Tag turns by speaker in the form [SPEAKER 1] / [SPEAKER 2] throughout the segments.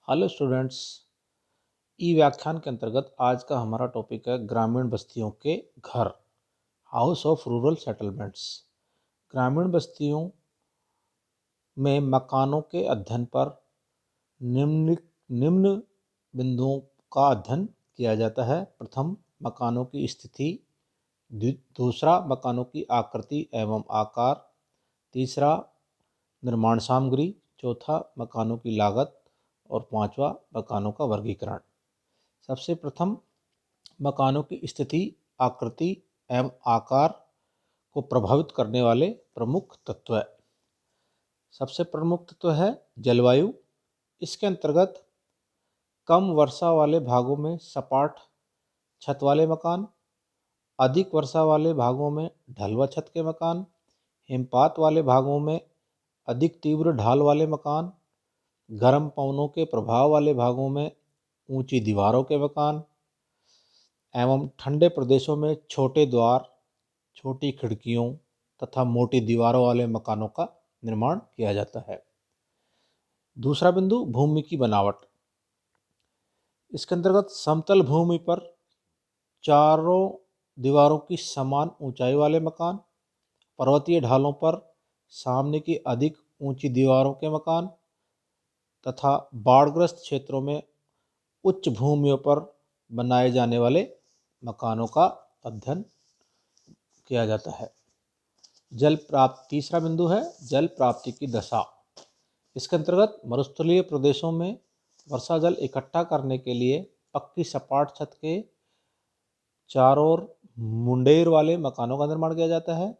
[SPEAKER 1] Hello students. ई व्याख्यान के अंतर्गत आज का हमारा टॉपिक है ग्रामीण बस्तियों के घर, हाउस ऑफ रूरल सेटलमेंट्स। ग्रामीण बस्तियों में मकानों के अध्ययन पर निम्न निम्न बिंदुओं का अध्ययन किया जाता है। प्रथम, मकानों की स्थिति। दूसरा, मकानों की आकृति एवं आकार। तीसरा, निर्माण सामग्री। चौथा, मकानों की लागत। और पांचवा, मकानों का वर्गीकरण। सबसे प्रथम, मकानों की स्थिति, आकृति एवं आकार को प्रभावित करने वाले प्रमुख तत्व। सबसे प्रमुख तत्व है जलवायु। इसके अंतर्गत कम वर्षा वाले भागों में सपाट छत वाले मकान, अधिक वर्षा वाले भागों में ढलुआ छत के मकान, हिमपात वाले भागों में अधिक तीव्र ढाल वाले मकान, गर्म पवनों के प्रभाव वाले भागों में ऊंची दीवारों के मकान एवं ठंडे प्रदेशों में छोटे द्वार, छोटी खिड़कियों तथा मोटी दीवारों वाले मकानों का निर्माण किया जाता है। दूसरा बिंदु, भूमि की बनावट। इसके अंतर्गत समतल भूमि पर चारों दीवारों की समान ऊंचाई वाले मकान, पर्वतीय ढालों पर सामने की अधिक ऊंची दीवारों के मकान तथा बाढ़ग्रस्त क्षेत्रों में उच्च भूमियों पर बनाए जाने वाले मकानों का अध्ययन किया जाता है। जल प्राप्ति। तीसरा बिंदु है जल प्राप्ति की दशा। इसके अंतर्गत मरुस्थलीय प्रदेशों में वर्षा जल इकट्ठा करने के लिए पक्की सपाट छत के चारों ओर मुंडेर वाले मकानों का निर्माण किया जाता है।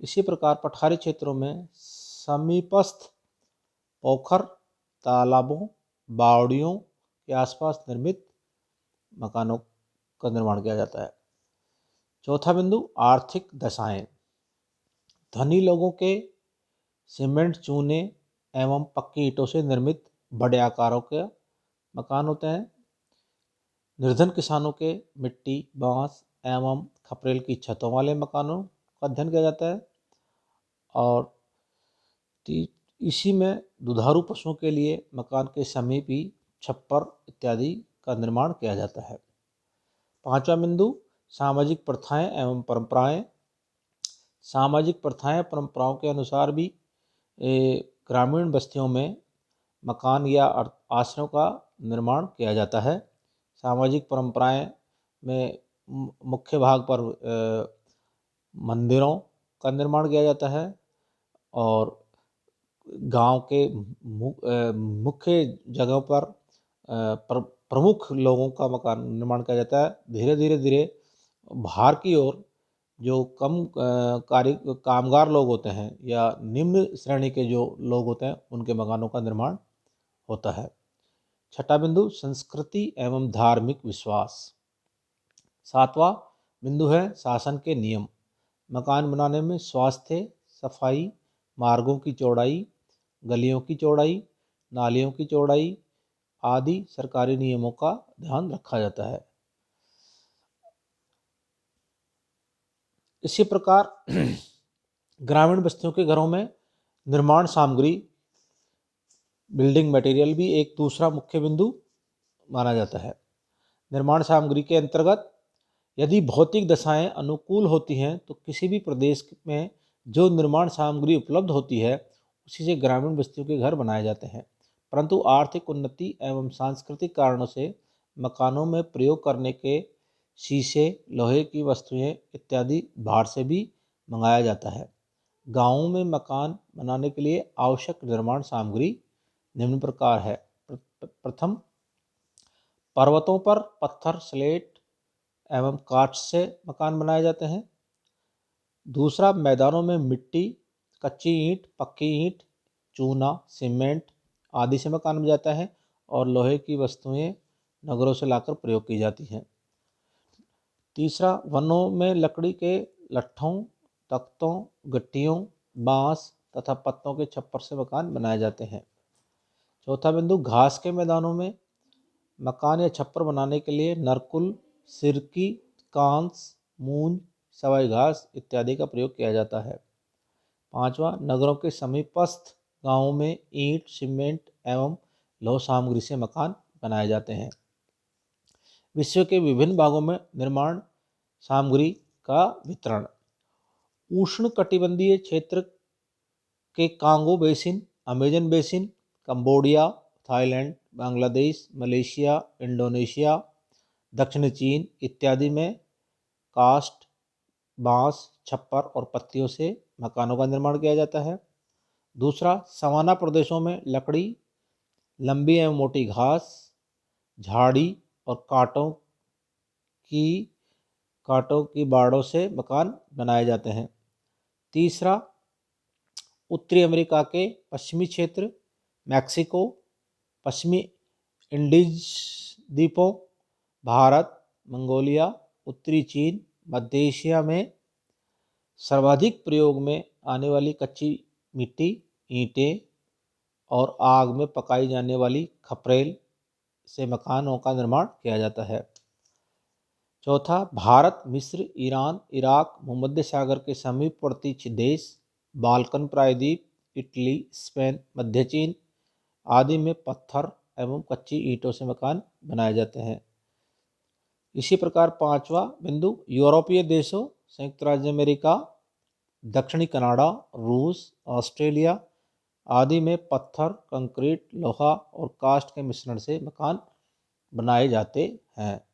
[SPEAKER 1] इसी प्रकार पठारी क्षेत्रों में समीपस्थ पोखर, तालाबों, बावड़ियों के आसपास निर्मित मकानों का निर्माण किया जाता है। चौथा बिंदु, आर्थिक दशाएं। धनी लोगों के सीमेंट, चूने एवं पक्की ईंटों से निर्मित बड़े आकारों के मकान होते हैं। निर्धन किसानों के मिट्टी, बांस एवं खपरेल की छतों वाले मकानों का अध्ययन किया जाता है। और इसी में दुधारू पशुओं के लिए मकान के समीप ही छप्पर इत्यादि का निर्माण किया जाता है। पांचवा बिंदु, सामाजिक प्रथाएं एवं परंपराएं। सामाजिक प्रथाएं परंपराओं के अनुसार भी ग्रामीण बस्तियों में मकान या आश्रयों का निर्माण किया जाता है। सामाजिक परंपराएं में मुख्य भाग पर मंदिरों का निर्माण किया जाता है और गांव के मुख्य जगहों पर प्रमुख लोगों का मकान निर्माण किया जाता है। धीरे धीरे बाहर की ओर जो कम कामगार लोग होते हैं या निम्न श्रेणी के जो लोग होते हैं उनके मकानों का निर्माण होता है। छठा बिंदु, संस्कृति एवं धार्मिक विश्वास। सातवां बिंदु है शासन के नियम। मकान बनाने में स्वास्थ्य, सफाई, मार्गों की चौड़ाई, गलियों की चौड़ाई, नालियों की चौड़ाई आदि सरकारी नियमों का ध्यान रखा जाता है। इसी प्रकार ग्रामीण बस्तियों के घरों में निर्माण सामग्री, बिल्डिंग मटेरियल भी एक दूसरा मुख्य बिंदु माना जाता है। निर्माण सामग्री के अंतर्गत यदि भौतिक दशाएं अनुकूल होती हैं तो किसी भी प्रदेश में जो निर्माण सामग्री उपलब्ध होती है उसी से ग्रामीण बस्तियों के घर बनाए जाते हैं। परंतु आर्थिक उन्नति एवं सांस्कृतिक कारणों से मकानों में प्रयोग करने के शीशे, लोहे की वस्तुएं इत्यादि बाहर से भी मंगाया जाता है। गाँवों में मकान बनाने के लिए आवश्यक निर्माण सामग्री निम्न प्रकार है। प्रथम, पर्वतों पर पत्थर, स्लेट एवं काठ से मकान बनाए जाते हैं। दूसरा, मैदानों में मिट्टी, कच्ची ईंट, पक्की ईंट, चूना, सीमेंट आदि से मकान बन जाता है और लोहे की वस्तुएं नगरों से लाकर प्रयोग की जाती हैं। तीसरा, वनों में लकड़ी के लट्ठों, तख्तों, गट्टियों, बांस तथा पत्तों के छप्पर से मकान बनाए जाते हैं। चौथा बिंदु, घास के मैदानों में मकान या छप्पर बनाने के लिए नरकुल, सिरकी, कांस, मूंज, सवाई घास इत्यादि का प्रयोग किया जाता है। पांचवा, नगरों के समीपस्थ गांवों में ईंट, सीमेंट एवं लौह सामग्री से मकान बनाए जाते हैं। विश्व के विभिन्न भागों में निर्माण सामग्री का वितरण। उष्णकटिबंधीय क्षेत्र के Congo basin, Amazon basin, Cambodia, Thailand, Bangladesh, Malaysia, Indonesia, दक्षिण चीन इत्यादि में काष्ठ, बांस, छप्पर और पत्तियों से मकानों का निर्माण किया जाता है। दूसरा, सवाना प्रदेशों में लकड़ी, लंबी एवं मोटी घास, झाड़ी और कांटों की बाड़ों से मकान बनाए जाते हैं। तीसरा, उत्तरी अमेरिका के पश्चिमी क्षेत्र, मैक्सिको, पश्चिमी इंडीज द्वीपों, भारत, मंगोलिया, उत्तरी चीन, मध्य एशिया में सर्वाधिक प्रयोग में आने वाली कच्ची मिट्टी, ईंटें और आग में पकाई जाने वाली खपरेल से मकानों का निर्माण किया जाता है। चौथा, भारत, मिस्र, ईरान, इराक, भूमध्य सागर के समीपवर्ती देश, बाल्कन प्रायद्वीप, इटली, स्पेन, मध्य चीन आदि में पत्थर एवं कच्ची ईंटों से मकान बनाए जाते हैं। इसी प्रकार पांचवा बिंदु, यूरोपीय देशों, संयुक्त राज्य अमेरिका, दक्षिणी कनाडा, रूस, ऑस्ट्रेलिया आदि में पत्थर, कंक्रीट, लोहा और काष्ठ के मिश्रण से मकान बनाए जाते हैं।